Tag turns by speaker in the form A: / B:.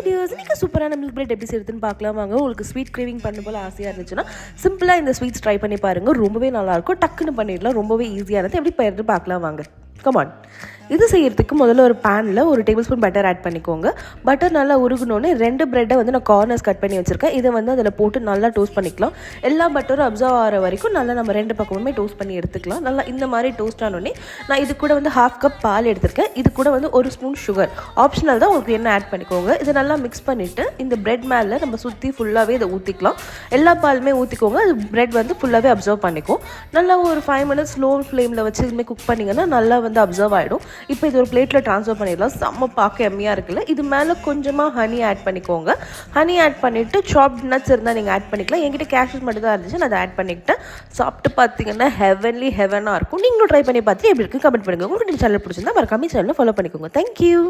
A: Tears, இன்றைக்கி சூப்பரான milk bread எப்படி செய்யறதுன்னு பார்க்கலாம் வாங்க. உங்களுக்கு ஸ்வீட் கிரேவிங் பண்ண போல் ஆசையாக இருந்துச்சுன்னா சிம்பிளாக இந்த ஸ்வீட்ஸ் ட்ரை பண்ணி பாருங்கள். ரொம்பவே நல்லாயிருக்கும், டக்குன்னு பண்ணிடலாம், ரொம்பவே ஈஸியானது. எப்படி பண்ணுறது பார்க்கலாம் வாங்க. கமான். இது செய்யறதுக்கு முதல்ல ஒரு பேனில் ஒரு டேபிள் ஸ்பூன் பட்டர் ஆட் பண்ணிக்கோங்க. பட்டர் நல்லா உருகுனோடனே 2 பிரெட்டை வந்து நான் கார்னர்ஸ் கட் பண்ணி வச்சுருக்கேன். இதை வந்து அதில் போட்டு நல்லா டோஸ்ட் பண்ணிக்கலாம். எல்லா பட்டரும் அப்சர்வ் ஆகிற வரைக்கும் நல்லா நம்ம 2 பக்கமுமே டோஸ்ட் பண்ணி எடுத்துக்கலாம். நல்லா இந்த மாதிரி டோஸ்ட் ஆனோடனே நான் இது கூட வந்து 1/2 கப் பால் எடுத்திருக்கேன். இது கூட வந்து 1 ஸ்பூன் சுகர், ஆப்ஷனல் தான், உங்களுக்கு என்ன ஆட் பண்ணிக்கோங்க. இதை நல்லா மிக்ஸ் பண்ணிவிட்டு இந்த பிரெட் மேலே நம்ம சுற்றி ஃபுல்லாகவே இதை ஊற்றிக்கலாம். எல்லா பாலுமே ஊற்றிக்கோங்க. அது பிரெட் வந்து ஃபுல்லாகவே அப்சர்வ் பண்ணிக்கும். நல்லா ஒரு 5 மினிட்ஸ் ஸ்லோ ஃப்ளேமில் வச்சு இதுமாதிரி குக் பண்ணிங்கன்னா நல்லா வந்து அப்சர்வ் ஆகிடும். இப்போ இது ஒரு பிளேட்டில் ட்ரான்ஸ்ஃபர் பண்ணிடலாம். செம்ம பார்க்க எம்மியாக இருக்குல்ல. இது மேலே கொஞ்சமாக ஹனி ஆட் பண்ணிக்கோங்க. ஹனி ஆட் பண்ணிவிட்டு சாப்ட் நட்ஸ் இருந்தால் நீங்கள் ஆட் பண்ணிக்கலாம். என்கிட்ட கேஷ்யூஸ் மட்டும் தான் இருந்துச்சு, நான் அதை ஆட் பண்ணிக்கிட்டேன். சாப்பிட்டு பார்த்தீங்கன்னா ஹெவனாக இருக்கும். நீங்களும் ட்ரை பண்ணி பார்த்து எப்படி இருக்குது கமெண்ட் பண்ணுங்கள். உங்களுக்கு சேனல் பிடிச்சிருந்தா மறக்காம சேனலை ஃபாலோ பண்ணிக்கோங்க. தேங்க்யூ.